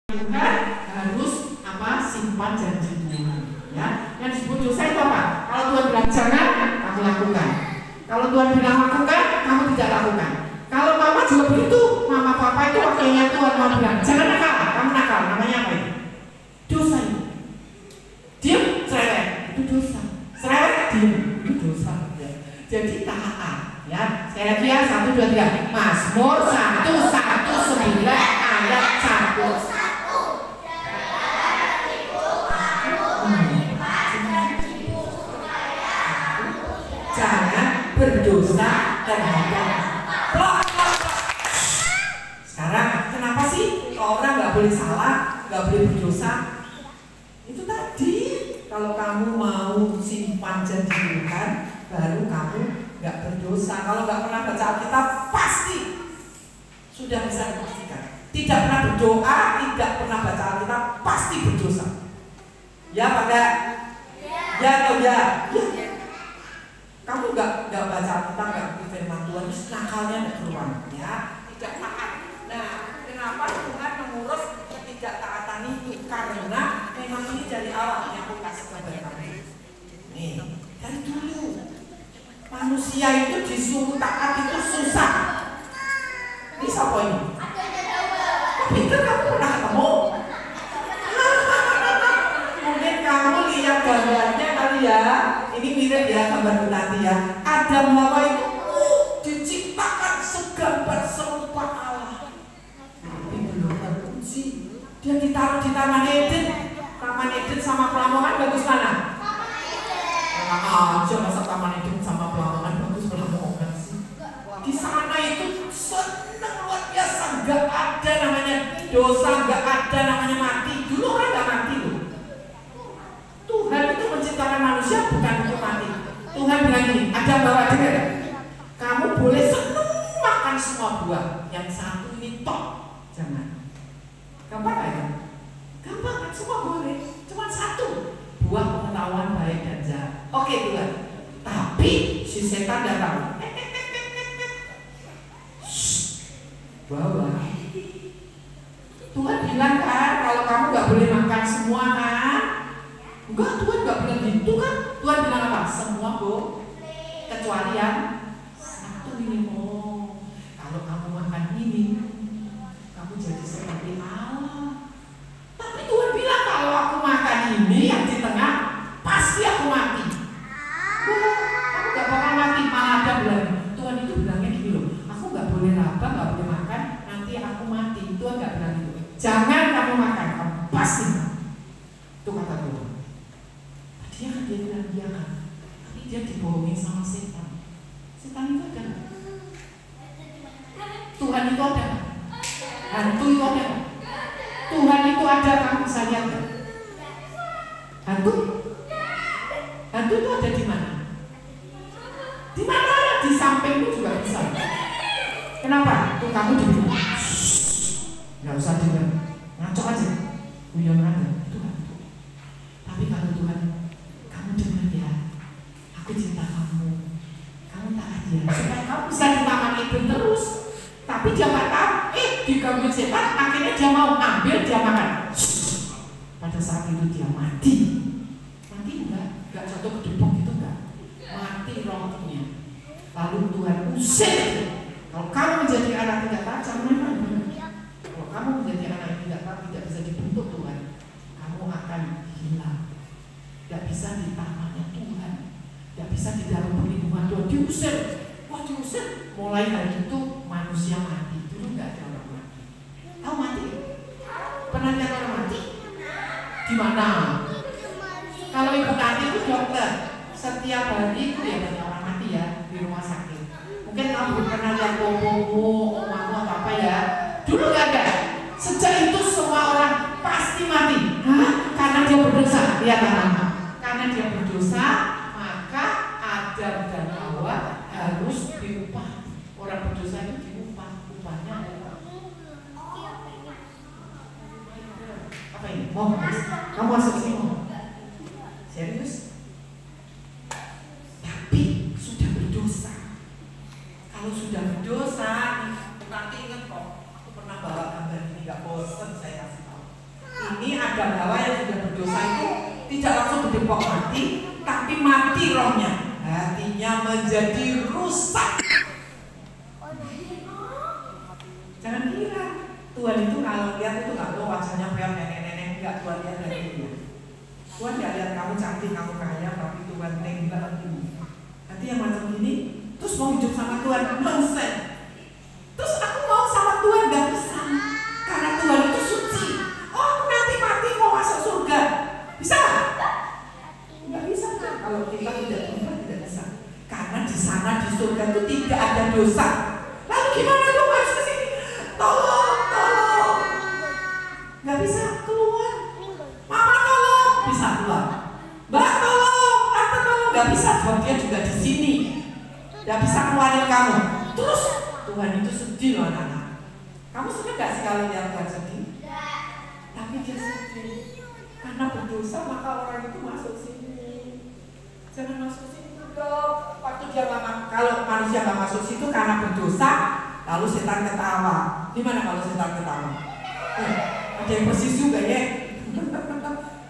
Tuhan harus simpan janji Tuhan. Ya, yang disebut dosa itu apa? Kalau Tuhan bilang jangan, kamu lakukan. Kalau Tuhan bilang lakukan, kamu tidak lakukan. Kalau mama juga begitu, mama papa itu waktunya Tuhan mau bilang jangan nakal, kamu nakal. Namanya apa itu? Dosa itu. Diam, cerewet, itu dosa. Cerewet, diam, itu dosa. Ya. Jadi taat. Ya, sekali lagi ya, 1, 2, 3. Mazmur 119 ayat 1. Jangan berdosa terhadap. Sekarang kenapa sih orang nggak boleh salah, nggak boleh berdosa? Itu tadi, kalau kamu mau simpan janji Tuhan, baru kamu nggak berdosa. Kalau nggak pernah baca Alkitab, pasti sudah bisa dipastikan. Tidak pernah berdoa, tidak pernah baca Alkitab, pasti berdosa. Ya, Pak? Ya atau ya? Ya. Kamu nggak baca Alkitab, nggak firman Tuhan, nakalnya nggak keluar, ya, tidak taat. Nah, kenapa Tuhan mengurus ketidaktaatan itu? Karena memang ini dari awal yang aku kasih kabar kamu. Nih, dari dulu manusia itu disuruh taat itu susah. Ini siapa ini? Pinter kamu pernah ketemu? Mungkin kamu lihat gambarnya kali ya. Ini mirip ya gambar nanti ya. Adam Hawa itu diciptakan segambar serupa Allah. Tapi belum teruji. Dia ditaruh di Taman Eden. Taman Eden sama Pelamongan bagus mana? Enak aja masa Taman Eden sama Pelamongan bagus Pelamongan sih. Di sana itu seneng luar biasa. Gak ada namanya dosa, gak ada namanya mati. Dulu orang gak mati loh. Tuhan itu menciptakan manusia bukan untuk mati. Tuhan bilang gini, ada bawa dengar ya? Kamu boleh seneng makan semua buah, yang satu ini tok, jangan. Gampang aja, gampang kan, semua boleh, cuma satu, buah pengetahuan baik dan jahat. Oke Tuhan, tapi si setan datang. Bawa. Tuhan bilang kan, kalau kamu nggak boleh makan semua kan? Enggak, Tuhan nggak bilang gitu kan? Tuhan bilang apa? Semua kecuali yang satu ini. Oh, kalau kamu makan ini, kamu jadi seperti Allah. Tapi Tuhan bilang kalau aku makan ini yang di tengah, pasti aku mati. Kamu nggak bakal mati, malah ada bilang. Tuhan itu bilangnya gini loh, aku nggak boleh raba, nggak boleh makan, nanti aku mati. Tuhan nggak bilang gitu. Jangan kamu makan, kamu pasti mati. Itu kata Tuhan. Dia kan dia bilang dia kan, tapi dia dibohongi sama setan. Setan itu ada. Tuhan itu ada. Hantu itu ada. Tuhan itu ada, kamu bisa lihat kan? Hantu? Hantu itu ada di mana? Di mana? Di sampingmu juga bisa. Kenapa? Tuh kamu dibilang, nggak usah dengar, ngaco aja, guyon aja. Itu hantu. Tapi kalau Tuhan, kamu dengar ya, aku cinta kamu taat ya, supaya kamu bisa di Taman Eden terus. Tapi dia nggak tahu, diganggu setan, akhirnya dia mau ambil, dia makan. Pada saat itu dia mati enggak jatuh ke depok itu enggak, mati rohnya. Lalu Tuhan usir. Kalau kamu menjadi anak tidak taat, jangan. Kalau kamu menjadi anak yang tidak taat, tidak bisa dibentuk Tuhan, kamu akan hilang. Tidak bisa di tamannya Tuhan, tidak bisa di dalam perlindungan Tuhan, diusir. Wah, diusir. Mulai dari itu manusia mati. Dulu nggak ada orang mati. Tahu mati? Pernah lihat orang mati? Di mana? Kalau ibu nanti itu dokter, setiap hari itu ya banyak orang mati ya di rumah sakit. Mungkin kamu pernah lihat bobomu, omamu atau apa ya? Dulu nggak ada. Sejak itu semua orang pasti mati. Hah? Karena dia berdosa. Lihat anak. Karena dia berdosa, maka Adam dan Hawa harus diupah. Orang berdosa itu diupah. Upahnya adalah apa ini? Kamu masuk sini. Serius? Tapi sudah berdosa. Kalau sudah berdosa, nanti ingat kok. Aku pernah bawa gambar ini, nggak bosan saya kasih tahu. ada bahwa yang sudah berdosa itu tidak langsung didepok mati, tapi mati rohnya, hatinya menjadi rusak. Jangan kira Tuhan itu kalau lihat itu nggak, lo wajahnya kayak nenek-nenek, nggak. Tuhan lihat dari dia. Tuhan nggak lihat kamu cantik, kamu kaya, tapi Tuhan tembak hatimu. Nanti yang macam gini, terus mau hidup sama Tuhan, nonsense. Terus aku mau sama Tuhan, nggak bisa, karena Tuhan itu suci. Oh, nanti mati mau masuk surga, bisa? Nggak bisa kan? Kalau kita tidak berubah, tidak bisa. Karena di sana di surga itu tidak ada dosa. Lalu gimana dong harus ke sini? Tolong, tolong. Nggak bisa keluar. Mama tolong, bisa keluar. Mbak tolong, tante tolong, nggak bisa. Sebab dia juga di sini. Nggak bisa keluarin kamu. Terus Tuhan itu sedih loh anak-anak. Kamu senang nggak sih kalau lihat Tuhan sedih? Tapi dia sedih karena berdosa, maka orang itu masuk sini. Jangan masuk sini dong. Waktu dia nggak, kalau manusia nggak masuk situ karena berdosa, lalu setan ketawa. Gimana kalau setan ketawa? Ada yang persis juga ya.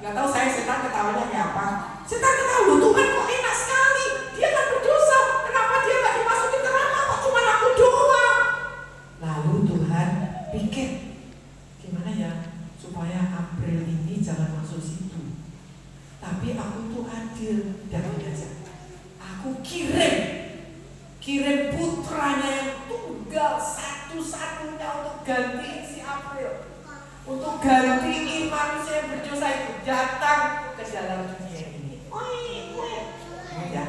Gak tahu saya setan ketawanya kayak apa. Setan ketawa, loh Tuhan kok enak sekali. Dia kan berdosa. Kenapa dia nggak dimasukin neraka? Kok cuma aku doang? Lalu Tuhan pikir, gimana ya supaya April ini jangan masuk situ. Tapi aku tuh adil dan aja. Aku kirim putranya yang tunggal satu-satunya untuk gantiin si April, untuk gantiin manusia yang berdosa itu datang ke dalam dunia ini. Ya,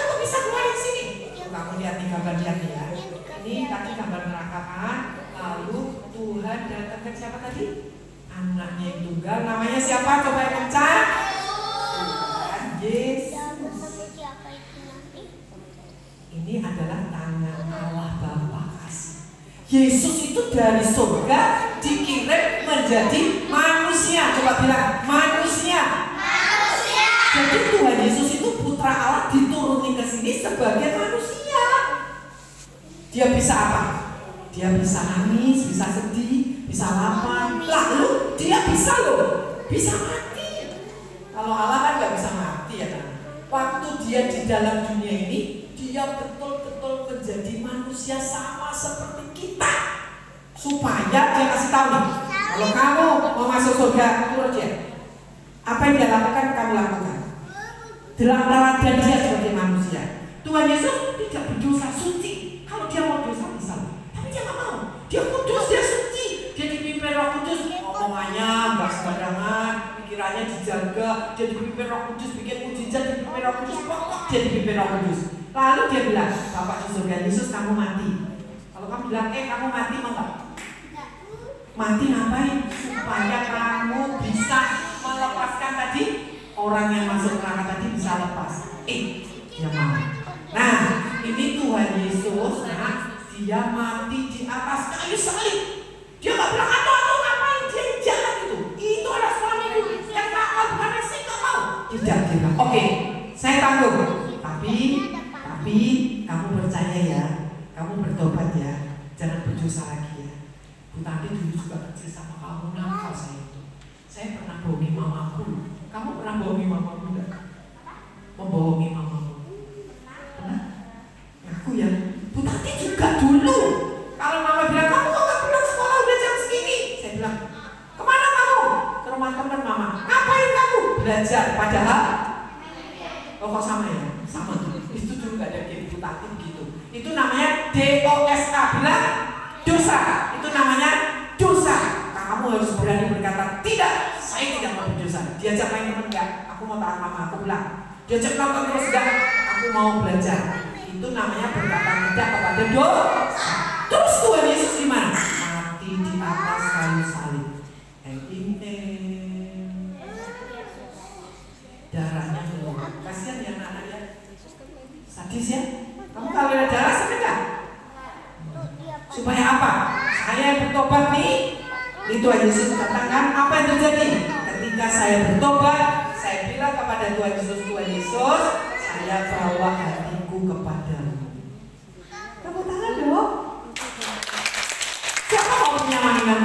kok bisa keluar di sini? Kamu lihat di gambar ya. Ini tadi gambar neraka kan. Lalu Tuhan datang ke siapa tadi? Anaknya yang tunggal. Namanya siapa? Coba yang kencang. Tuhan Yesus. Ini adalah tangan Allah Bapa kasih. Yesus itu dari surga dikirim menjadi manusia. Coba bilang manusia. Manusia. Jadi Tuhan Yesus itu putra Allah dituruni ke sini sebagai manusia. Dia bisa apa? Dia bisa nangis, bisa sedih, bisa lapar. Lalu dia bisa bisa mati. Kalau Allah kan nggak bisa mati ya kan? Waktu dia di dalam dunia ini, dia betul-betul menjadi manusia sama seperti kita, supaya dia kasih tahu nih, kalau kamu mau masuk surga, turut dia. Apa yang dia lakukan, kamu lakukan. Teladan dia sebagai manusia. Tuhan Yesus tidak berdosa, suci. Kalau dia mau dosa bisa, tapi dia nggak mau. Dia kudus, dia suci. Dia dipimpin Roh Kudus. Omongannya nggak sembarangan, pikirannya dijaga. Dia dipimpin Roh Kudus, bikin mujizat, dipimpin Roh Kudus, pokok dia dipimpin Roh Kudus. Lalu dia bilang, Bapak di surga, Yesus kamu mati. Kalau kamu bilang, kamu mati mau nggak? Mati ngapain? Supaya kamu bisa melepaskan tadi orang yang masuk neraka tadi bisa lepas. Dia mau. Nah, ini Tuhan Yesus, dia mati di atas kayu salib. Dia nggak bilang atau ngapain, dia jalan itu adalah suamiku yang nakal, bukan sih nggak mau. Tidak bilang, oke, saya tanggung. Tapi kamu percaya ya, kamu bertobat ya, jangan berdosa lagi ya. Bu Tati dulu juga kecil sama kamu, nakal saya itu. Saya pernah bohongi mamaku. Kamu pernah bohongi mamamu enggak? Membohongi mamamu. Pernah? Aku ya. Bu Tati juga dulu. Kalau mama bilang, kamu kok gak pulang sekolah udah jam segini? Saya bilang, kemana kamu? Ke rumah teman mama. Ngapain kamu? Belajar. Padahal kok sama ya? Sama. Itu dulu gak ada game Bu Tati begitu. Itu namanya DOSA. Bilang dosa. Itu namanya dosa. Kamu harus berani berkata, tidak, saya tidak mau berdosa. Diajak main teman enggak? Aku mau tahan mama, aku bilang. Diajak nonton terus enggak? Aku mau belajar. Itu namanya berkata tidak kepada dosa. Terus Tuhan Yesus gimana? Mati di atas kayu salib. Darahnya keluar. Kasihan ya anak-anak ya. Sadis ya. Kamu kalau ada darah sakit enggak? Supaya apa? Saya bertobat nih. Itu Yesus katakan apa yang terjadi? Ketika saya bertobat, saya bilang kepada Tuhan Yesus, saya bawa hatiku kepadamu. Tepuk tangan dong. Siapa mau punya mainan?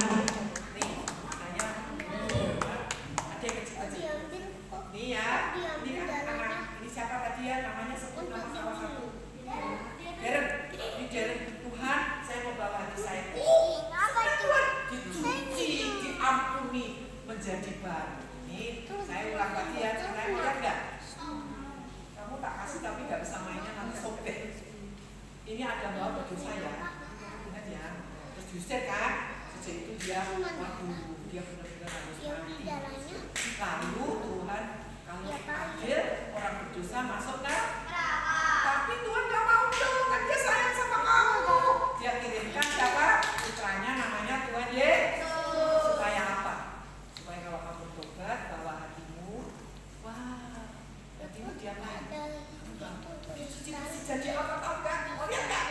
diusir kan. Sejak itu dia, waduh, dia benar-benar harus mati. Lalu Tuhan kalau adil orang berdosa masuk neraka. Tapi Tuhan gak mau dong, kan dia sayang sama kamu. Dia kirimkan siapa? Putranya namanya Tuhan Yesus. Supaya apa? Supaya kalau kamu tobat bawa hatimu, wah, hatimu dia lain. Jadi apa tau gak? Oh lihat gak?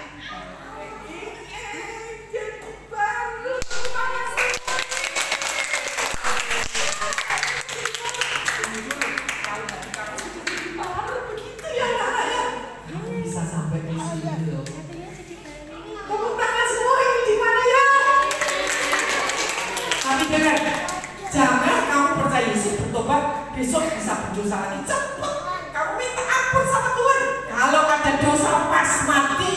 Jadi baru. Bisa sampai di sini loh. Tepuk tangan semua ini di mana ya? Tapi dengar, jangan kamu percaya Yesus bertobat besok bisa berdosa lagi. Cepat kamu minta ampun sama Tuhan. Kalau ada dosa pas mati,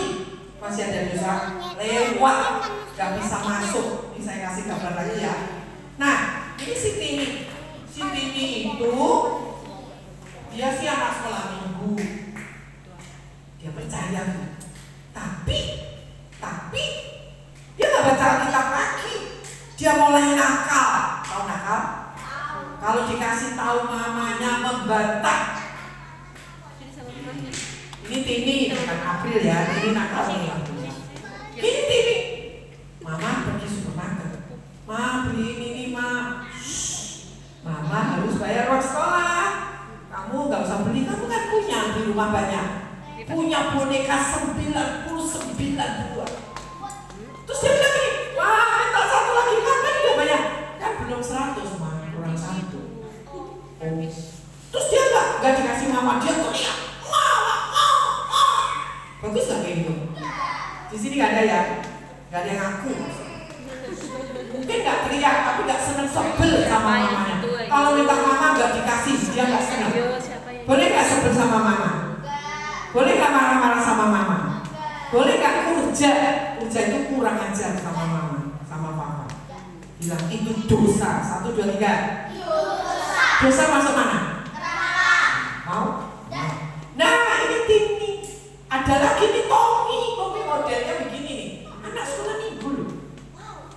masih ada dosa lewat, gak bisa masuk. Ini saya kasih gambar lagi ya. Nah, ini si Tini itu dia sih anak sekolah minggu. Dia percaya, tapi dia nggak baca Alkitab lagi. Dia mulai nakal. Tahu nakal? Kalau dikasih tahu mamanya membantah. Ini Tini, bukan April ya. Ini nakal nih. Ini Tini. Mama pergi supermarket. Ma beli ini ma. Mama harus bayar uang sekolah. Kamu nggak usah beli, kamu kan punya di rumah banyak. Punya boneka 99 buah. Terus dia bilang gini, wah minta satu lagi kan udah banyak. Kan belum 100 mah, kurang 1. Oh. Terus dia nggak dikasih mama, dia teriak, bagus nggak kayak gitu? Di sini nggak ada ya, nggak ada yang ngaku. Mungkin nggak teriak, tapi nggak seneng, sebel sama mamanya. Kalau minta mama nggak dikasih, dia nggak seneng. Boleh nggak sebel sama mama? Boleh nggak marah-marah sama mama? Boleh nggak kerja itu kurang ajar sama mama, sama papa? Bilang itu dosa. 1, 2, 3. Dosa masuk mana? Mau? Nah ini Tini. Ada lagi nih Tommy modelnya begini nih. Anak sekolah minggu loh.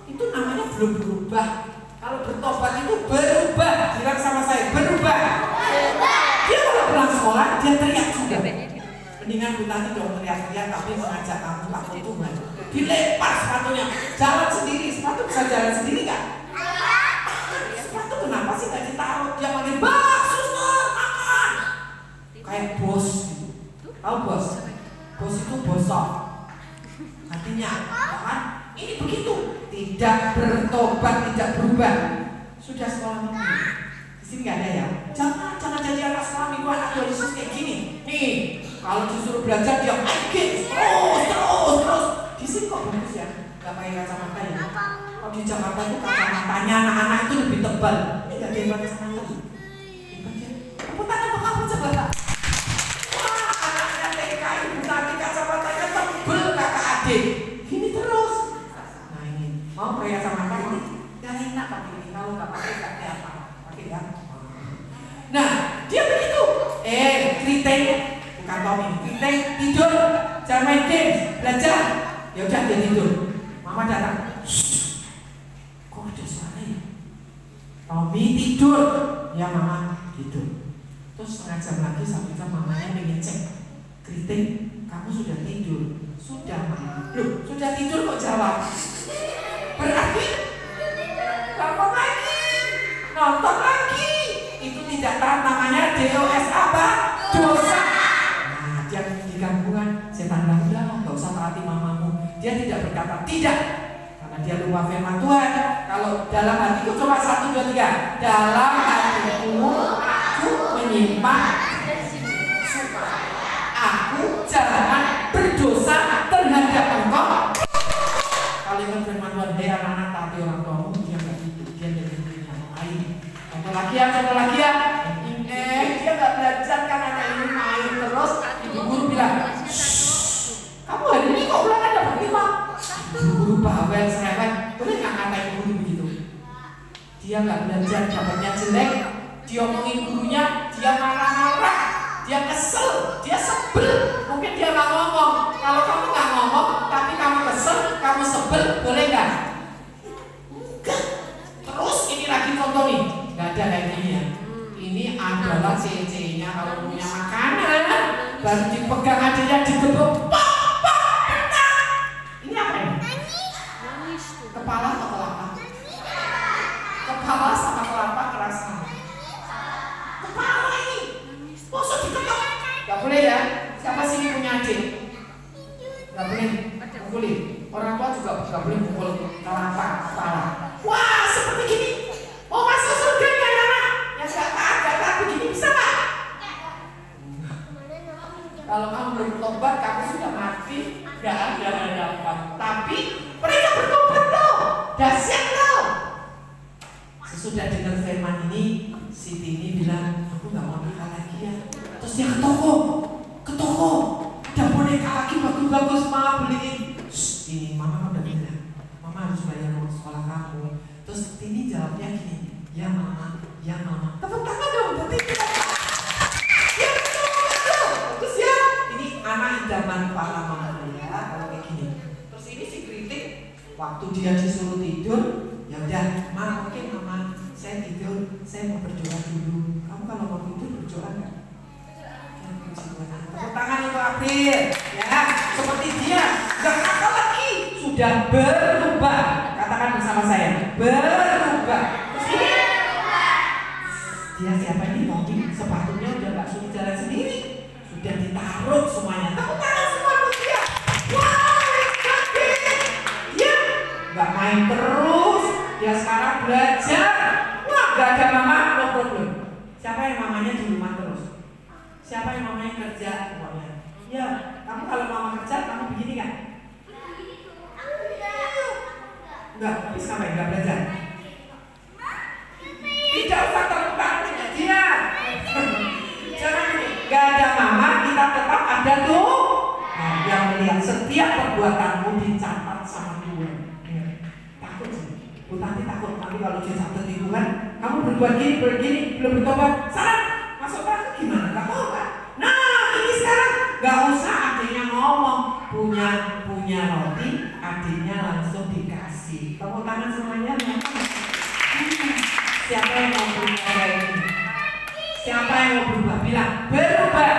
Itu namanya belum berubah. Kalau bertobat itu berubah. Bilang sama saya, berubah. Dia kalau pulang sekolah dia teriak juga. Mendingan Bu Tati dong teriak-teriak tapi mengajak kamu takut Tuhan. Dilempar sepatunya, jalan sendiri. Sepatu bisa jalan sendiri kan? Sepatu kenapa sih gak ditaruh? Dia panggil, "Bang, suster, makan!" Kayak bos gitu. Tahu bos? Bos itu bosok. Artinya, kan? Ini begitu. Tidak bertobat, tidak berubah. Sudah sekolah minggu. Di sini gak ada ya? Jangan jadi anak sekolah minggu, anak Yesus kayak gini. Nih. Kalau disuruh belajar dia terus. Di sini kok bagus ya, nggak pakai kacamata ya. Kalau di Jakarta itu kacamatanya anak-anak itu lebih tebal. Ini nggak ada kacamata. Hebat ya. Tepuk tangan untuk kamu coba. Wah, anaknya TK ibu tadi kacamatanya tebal kakak adik. Gini terus. Nah ini mau pakai kacamata ini? Yang enak pakai ini. Kalau nggak pakai nggak kayak apa. Pakai ya. Nah dia begitu. Keriting. Bukan Tommy, kita tidur, jangan main game, belajar. Ya udah dia tidur. Mama datang. Kok ada suara ya? Tommy tidur. Ya mama tidur. Terus setengah jam lagi sampai mamanya pengen cek. Keriting, kamu sudah tidur? Sudah mama. Loh, sudah tidur kok jawab? Berarti bangun lagi, nonton lagi. Itu tidak tahu namanya DOS apa? Dosa. Dia di gangguan setan gangguan, nggak usah taati mamamu. Dia tidak berkata tidak, karena dia lupa firman Tuhan. Kalau dalam hatiku coba 1, 2, 3. Dalam hatiku aku menyimpang supaya aku jangan berdosa terhadap engkau. Kalau ingat firman Tuhan, hei anak-anak taati orang tuamu, dia nggak gitu, dia jadi yang lain. Contoh lagi ya. Dia nggak belajar kan anak ini main terus. Ibu guru bilang, kamu hari ini kok ulangan dapat 5? Ibu guru bawel serempet. Boleh nggak ngatain guru begitu? Dia nggak belajar, dapatnya jelek. Diomongin gurunya, dia marah-marah. dia kesel, dia sebel. Mungkin dia nggak ngomong. Kalau kamu nggak ngomong, tapi kamu kesel, kamu sebel, boleh nggak? Enggak. Terus ini lagi contoh nih, nggak ada kayak gini ya. Ini adalah ciri-cirinya kalau punya makanan, baru dipegang aja yang digebuk. Ini apa ini? Kepala atau kelapa? Kepala sama kelapa kerasa. Kepala ini, maksud diketok? Gak boleh ya. Siapa sini punya adik? Gak boleh pukulin. Orang tua juga gak boleh pukul kelapa, kepala. Wah, seperti gini. Mau masuk surga ya anak? Yang gak taat begini bisa gak? Kalau kamu belum tobat, kamu sudah mati. Gak ada harapan. Tapi mereka bertobat loh. Dahsyat loh. Sesudah dengar firman ini, Siti ini bilang, aku gak mau nikah lagi ya. Terus dia ke toko, ada boneka lagi bagus-bagus, mama beliin. Ini mama udah bilang, mama harus bayar uang sekolah kamu. Terus ini jawabnya gini, ya mama. Tepuk tangan dong, berarti kita. Ya betul. Terus ya, ini anak idaman para mama ya, kalau kayak gini. Terus ini si kritik, waktu dia disuruh tidur, ya udah, mungkin mama saya tidur, saya mau berdoa dulu. Kamu kalau mau tidur berdoa nggak? Tepuk tangan untuk April, ya. Seperti dia, nggak nakal lagi, sudah berubah. Katakan bersama saya, berubah. Terus ini, dia siapa ini? Mobil, sepatunya udah nggak suruh jalan sendiri, sudah ditaruh semuanya. Tepuk tangan semua untuk dia. Wah, dia nggak main terus, dia sekarang belajar. Gak ada mama, no problem. Siapa yang mamanya di rumah terus? Siapa yang mamanya kerja? Pokoknya. Ya, kamu kalau mama kerja, kamu begini kan? Enggak, habis sampai enggak belajar. Tidak usah tepuk tangan dengan dia. Jangan ini. Gak ada mama, kita tetap ada tuh. Nah, yang melihat setiap perbuatanmu dicatat sama Tuhan. Takut sih. Bu Tanti takut nanti kalau dicatat di Tuhan. Kamu berbuat begini, belum bertobat, salah, masuk neraka gimana? Gak mau kan? Nah ini sekarang gak usah adiknya ngomong, punya roti, adiknya langsung dikasih. Tepuk tangan semuanya. Siapa yang mau berubah kayak ini? Siapa yang mau berubah? Bilang berubah.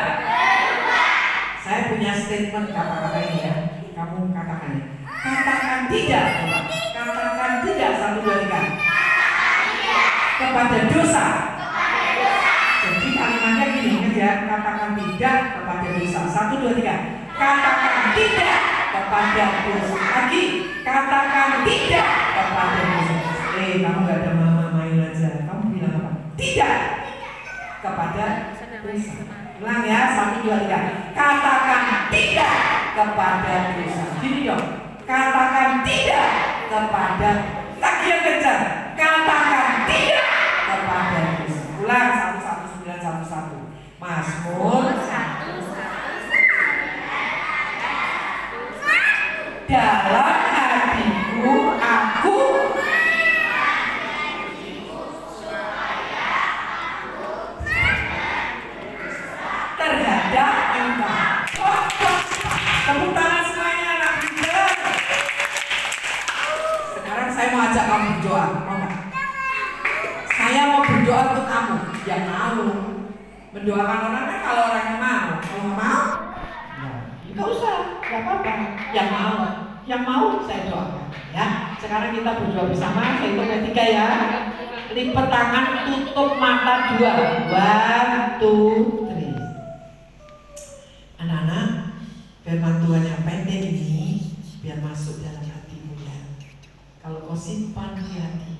Saya punya statement kata-kata ini ya. Kamu katakan ya. Katakan tidak, katakan tidak 1, 2, 3. Kepada dosa. Jadi kalimatnya gini ya, katakan tidak kepada dosa. 1, 2, 3. Katakan tidak kepada dosa. Lagi, katakan tidak kepada dosa. Kamu gak ada mama main aja. Kamu bilang apa? Tidak kepada dosa. Ulang ya, 1, 2, 3. Katakan tidak kepada dosa. Gini dong. Katakan tidak kepada. Lagi yang kencang. Katakan tidak kepada dosa. Ulang 11911. Mazmur 1. Dalam hatiku aku terhadap engkau. Tepuk tangan semuanya anak muda. Sekarang saya mau ajak kamu berdoa, mau nggak? Saya mau berdoa untuk kamu. Yang mau mendoakan orang kan kalau orangnya mau. Kalau nggak mau, nggak usah, nggak apa-apa. Yang mau saya doakan. Ya, sekarang kita berdoa bersama. Saya hitung ketiga ya. Lipat tangan, tutup mata 2. 1, 2, 3. Anak-anak, firman Tuhan yang pendek ini biar masuk dalam hatimu ya. Kalau kau simpan di hati,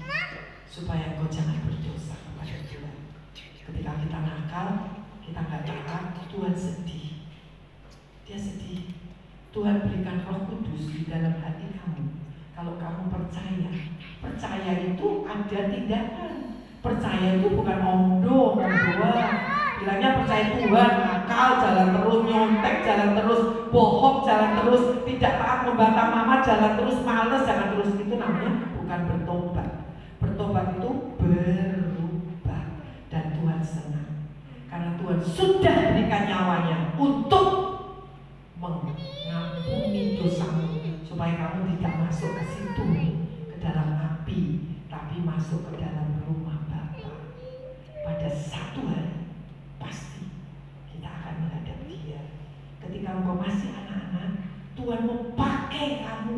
supaya kau jangan berdosa kepada Tuhan. Ketika kita nakal, kita nggak taat, Tuhan sedih. Dia sedih. Tuhan berikan Roh Kudus di dalam hati kamu. Kalau kamu percaya itu ada tindakan. Percaya itu bukan omdo, bilangnya percaya Tuhan, nakal, jalan terus, nyontek, jalan terus, bohong, jalan terus, tidak taat membantah mama, jalan terus, males, jalan terus. Itu namanya bukan bertobat. Bertobat itu berubah dan Tuhan senang. Karena Tuhan sudah berikan masuk ke situ, ke dalam api, tapi masuk ke dalam rumah Bapa. Pada satu hari pasti kita akan menghadap Dia. Ketika engkau masih anak-anak, Tuhan mau pakai kamu.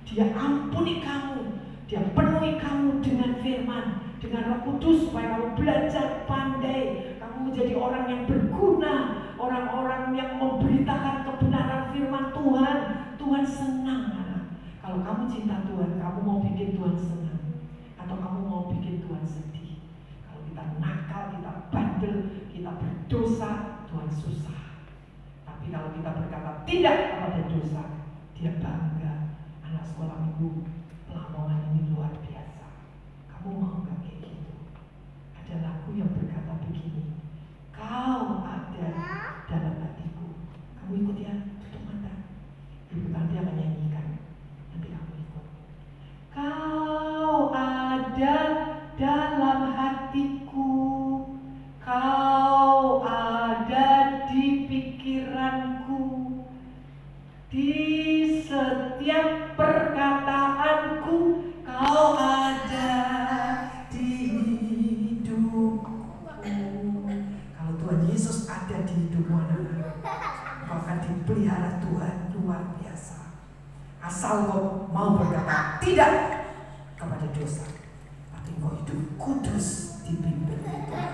Dia ampuni kamu, Dia penuhi kamu dengan firman, dengan Roh Kudus, supaya kamu belajar pandai, kamu menjadi orang yang berguna, orang-orang yang memberitakan kebenaran firman Tuhan. Tuhan senang, anak. Kalau kamu cinta Tuhan, kamu mau bikin Tuhan senang, atau kamu mau bikin Tuhan sedih. Kalau kita nakal, kita bandel, kita berdosa, Tuhan susah. Tapi kalau kita berkata tidak kepada dosa, Dia bangga. Anak sekolah minggu Lamongan ini luar biasa. Kamu mau gak kayak gitu? Ada lagu yang berkata begini, kau ada dalam hatiku. Kamu ikut ya, tutup mata. Ibu Tanti akan nyanyikan, nanti kamu ikut. Kau ada dalam hatiku, kau ada di pikiranku, di setiap perkataanku, kau ada di hidupku. Kalau Tuhan Yesus ada di hidupmu, anak-anak, kau akan dipelihara Tuhan luar biasa. Asal kau mau berkata tidak kepada dosa, tapi kau hidup kudus dipimpin Tuhan.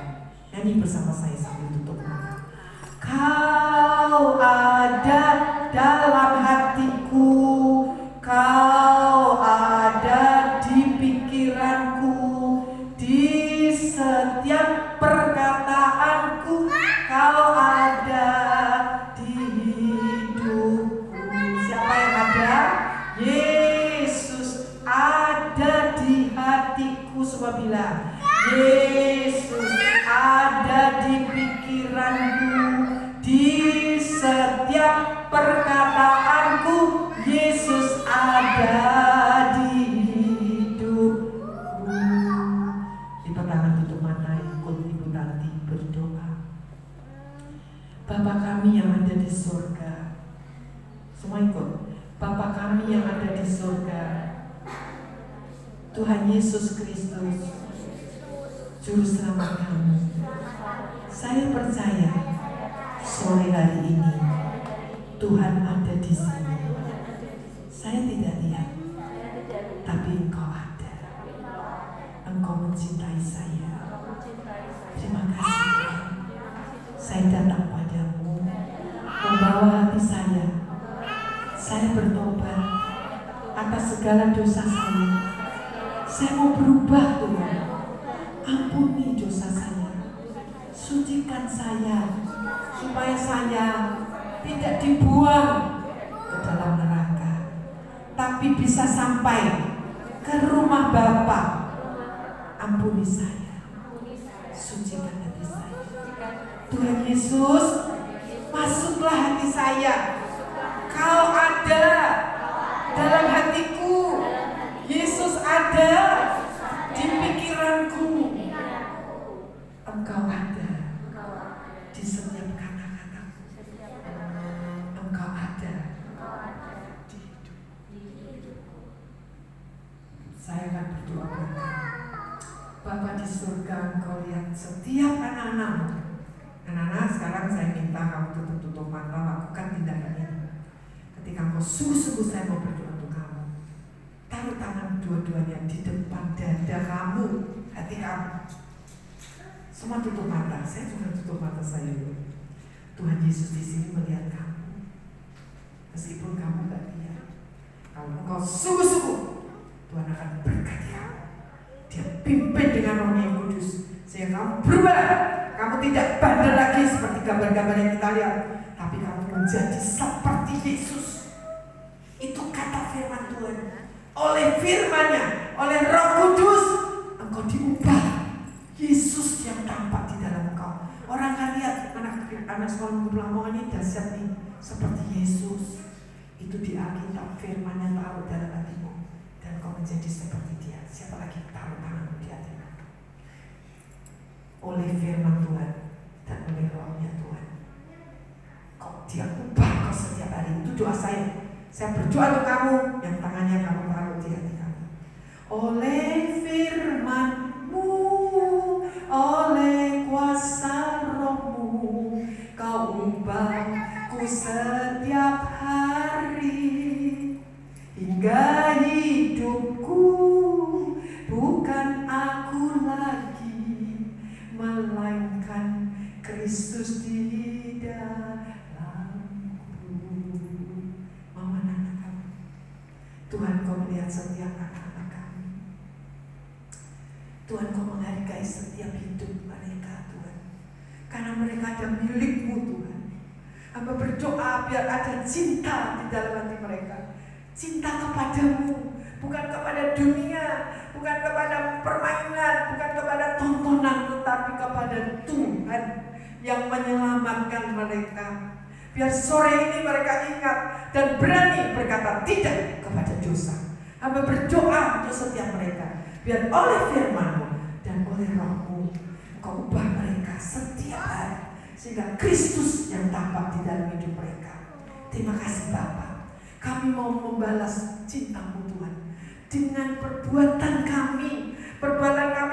Nyanyi bersama saya sambil tutup mata. Kau ada dalam hatiku, kau ada di pikiranku, di setiap perkataanku, kau ada di hidupku. Siapa yang ada? Yesus ada di hatiku. Semua bilang, Yesus ada di pikiranku, di setiap perkataanku, Yesus ada di hidupku. Lipat tangan, tutup mata, ikut Ibu Tanti berdoa. Bapa kami yang ada di surga, semua ikut. Bapa kami yang ada di surga, Tuhan Yesus Kristus, Juru Selamat kami. Saya percaya sore hari ini Tuhan ada di sini. Saya tidak lihat, tapi Engkau ada. Engkau mencintai saya. Terima kasih Tuhan. Saya datang padamu, membawa hati saya. Saya bertobat atas segala dosa saya. Saya mau berubah Tuhan. Ampuni dosa saya. Sucikan saya, supaya saya tidak dibuang ke dalam neraka, tapi bisa sampai ke rumah Bapa. Ampuni saya, sucikan hati saya. Tuhan Yesus, masuklah hati saya. Kau ada dalam hatiku. Yesus ada di pikiranku. Engkau ada di setiap kata-kataku. Engkau ada di hidupku. Saya akan berdoa berkata, Bapa di surga, Engkau lihat setiap anak-anakmu. Anak-anak, sekarang saya minta kamu tutup mata, lakukan tindakan ini. Ketika engkau sungguh-sungguh, saya mau berdoa untuk kamu. Taruh tangan dua-duanya di depan dada kamu, hati kamu. Semua tutup mata, saya juga tutup mata saya dulu. Tuhan Yesus di sini melihat kamu, meskipun kamu gak lihat. Kalau engkau sungguh-sungguh, Tuhan akan berkati kamu. Dia pimpin dengan Roh-Nya yang kudus, sehingga kamu berubah. Kamu tidak bandel lagi seperti gambar-gambar yang kita lihat, tapi kamu menjadi seperti Yesus. Itu kata firman Tuhan. Oleh firman-Nya, oleh Roh Kudus, engkau diubah. Yesus yang tampak di dalam engkau. Orang kan lihat anak sekolah minggu Lamongan ini dahsyat nih, seperti Yesus. Itu di Alkitab, firman-Nya taruh dalam hatimu, dan kau menjadi seperti Dia. Siapa lagi taruh tanganmu di hatimu? Oleh firman Tuhan dan oleh Roh-Nya Tuhan, kau Dia ubah kau setiap hari. Itu doa saya. Saya berdoa untuk kamu yang tangan Makanya kamu taruh di hati kamu. Oleh firman-Mu, oleh kuasa Roh-Mu, Kau ubahku setiap hari, hingga hidupku bukan aku lagi, melainkan Kristus di dalamku. Mau anak-anak kamu, Tuhan Kau melihat setiap anak-anak kami. Tuhan Kau menghargai setiap hidup mereka Tuhan, karena mereka ada milik-Mu Tuhan. Hamba berdoa biar ada cinta di dalam hati mereka, cinta kepadamu, bukan kepada dunia, bukan kepada permainan, bukan kepada tontonan, tetapi kepada Tuhan yang menyelamatkan mereka. Biar sore ini mereka ingat dan berani berkata tidak kepada dosa. Hamba berdoa untuk setiap mereka, biar oleh firman-Mu dan oleh Roh-Mu Kau ubah mereka setiap hari, sehingga Kristus yang tampak di dalam hidup mereka. Terima kasih Bapa. Kami mau membalas cinta-Mu Tuhan dengan perbuatan kami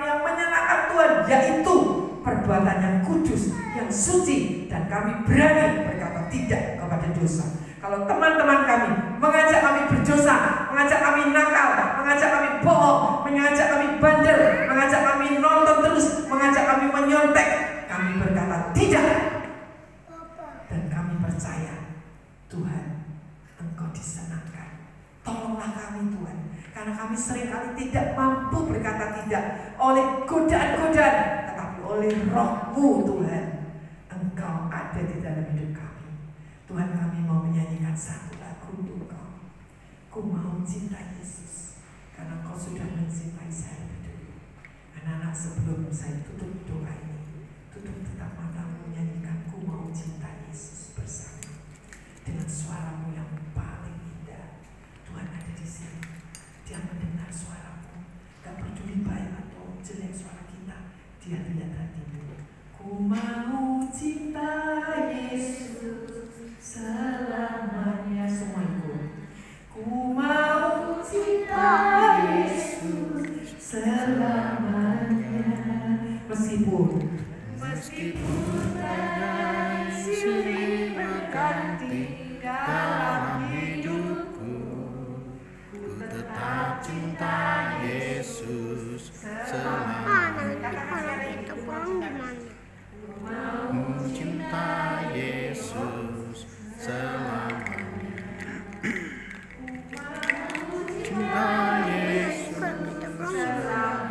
yang menyenangkan Tuhan, yaitu perbuatan yang kudus, yang suci, dan kami berani berkata tidak kepada dosa. Kalau teman-teman kami mengajak kami berdosa, mengajak kami nakal, mengajak kami bohong, mengajak kami bandel, mengajak kami nonton terus, mengajak kami menyontek, kami berkata tidak. Dan kami percaya Tuhan, Engkau disenangkan. Tolonglah kami Tuhan, karena kami seringkali tidak mampu berkata tidak oleh godaan-godaan, tetapi oleh Roh-Mu Tuhan, Engkau ada di dalam hidup kami. Tuhan, kami mau menyanyikan satu lagu untuk Kau. Ku mau cinta Yesus, karena Kau sudah mencintai saya dulu. Anak-anak, sebelum saya tutup doa ini, tutup tetap matamu, menyanyikan Ku mau cinta Yesus bersama dengan suaramu yang paling indah. Tuhan ada di sini, Dia mendengar suaramu. Gak peduli baik atau jelek suara kita, Dia lihat hatimu. Ku mau cinta Yesus selamanya. Semua ikut. Ku mau cinta Yesus selamanya. Meskipun badai silih berganti dalam hidupku, ku tetap cinta Yesus selamanya. Kalau kita pulang gimana? Ku cinta Yesus selamanya. Cinta Yesus. Kalau kita pulang gimana?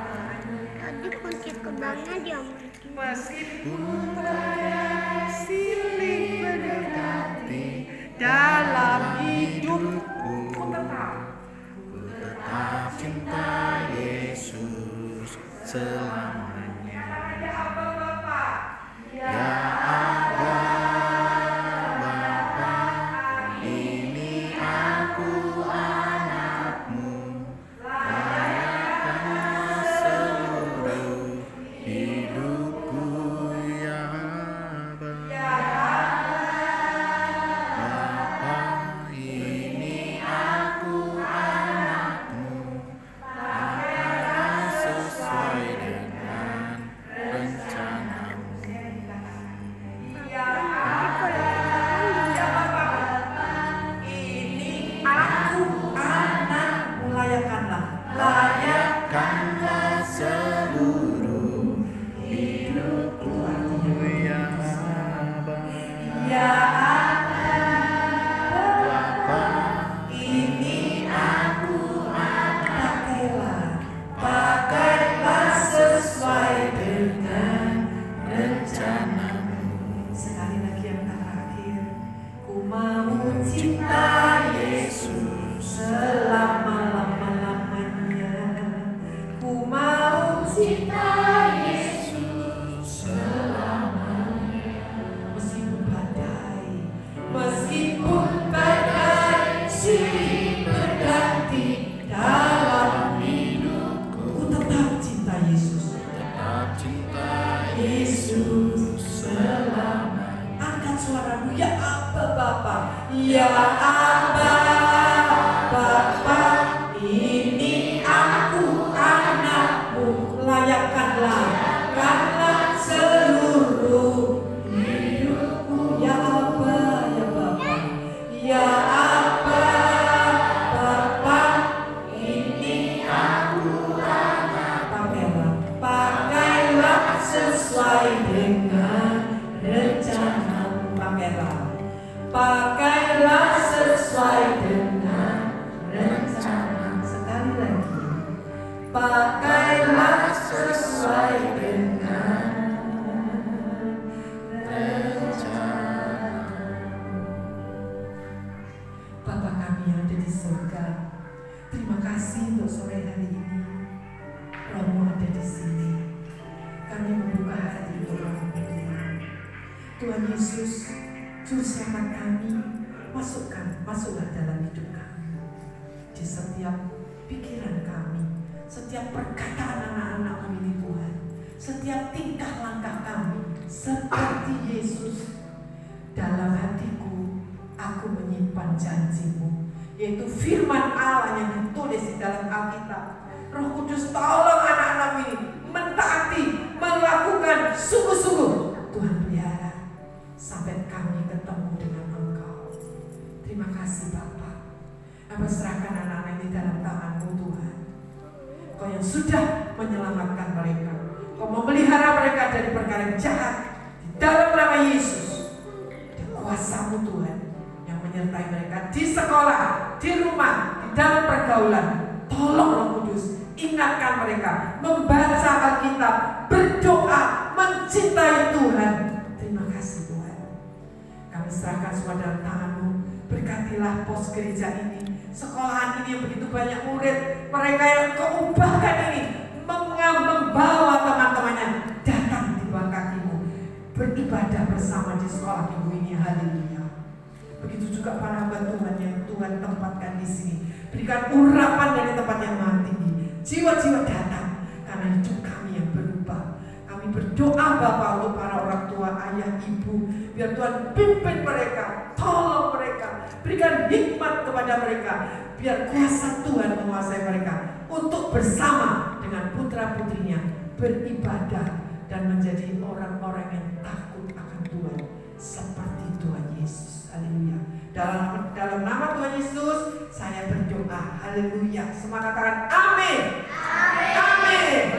Tadi kunci gerbangnya diambil. Meskipun badai silih berganti dalam hidupku, ku tetap cinta Yesus selamanya. Ya Aba, Bapa, ini aku anak-Mu, layakkanlah seluruh hidupku. Ya Aba, Bapa, ini aku anak-Mu, layakkanlah sesuai dengan rencana-Mu. Layakkanlah seluruh hidupku. Ya Aba, ya Bapa, ini aku pakailah sesuai dengan rencana-Mu. Sekali lagi yang terakhir, ku mau cinta Yesus selama-lamanya. Ku mau cinta Yesus selamanya. Meskipun badai silih berganti dalam hidupku, ku tetap cinta Yesus. Tetap cinta Yesus selamanya. Angkat suaramu, ya Aba Bapa, ya Aba Bapa. sesuai dengan rencanamu. Pakailah sesuai dengan rencana. Sekali lagi, pakailah sesuai dengan rencana. Bapa kami yang ada di surga, terima kasih untuk sore hari ini. Rohmu ada di sini. Kami membuka hati untuk Rohmu. Tuhan Yesus, Juru Selamat kami, masuklah dalam hidup kami. Di setiap pikiran kami, setiap perkataan anak-anak-Mu ini Tuhan, setiap tingkah langkah kami, seperti Yesus. Dalam hatiku, aku menyimpan janji-Mu, yaitu firman Allah yang ditulis di dalam Alkitab. Roh Kudus, tolong anak-anak ini mentaati, melakukan sungguh-sungguh. Tuhan pelihara sampai kami ketemu dengan Engkau. Terima kasih Bapa. Aku serahkan anak-anak ini dalam tangan-Mu Tuhan. Kau yang sudah menyelamatkan mereka, Kau memelihara mereka dari perkara jahat. Di dalam nama Yesus, di kuasa-Mu Tuhan yang menyertai mereka di sekolah, di rumah, di dalam pergaulan. Tolong Roh Kudus, ingatkan mereka membaca Alkitab, berdoa, mencintai Tuhan. Terima kasih Tuhan. Kami serahkan semua dalam tangan-Mu. Berkatilah pos gereja ini, sekolahan ini yang begitu banyak murid, mereka yang Kau ubahkan ini, membawa teman-temannya datang di bawah kaki-Mu, beribadah bersama di sekolah minggu ini. Haleluya. Begitu juga para hamba Tuhan yang Tuhan tempatkan di sini. Berikan urapan dari tempat yang maha tinggi. Jiwa-jiwa datang karena hidup kami yang berubah. Kami berdoa Bapa untuk para orang tua, ayah, ibu. Biar Tuhan pimpin mereka, tolong mereka, berikan hikmat kepada mereka. Biar kuasa Tuhan menguasai mereka untuk bersama dengan putra-putrinya beribadah dan menjadi orang-orang yang takut akan Tuhan seperti Tuhan Yesus. Haleluya. Dalam nama Tuhan Yesus saya berdoa. Haleluya. Semua katakan amin. Amin. Amin.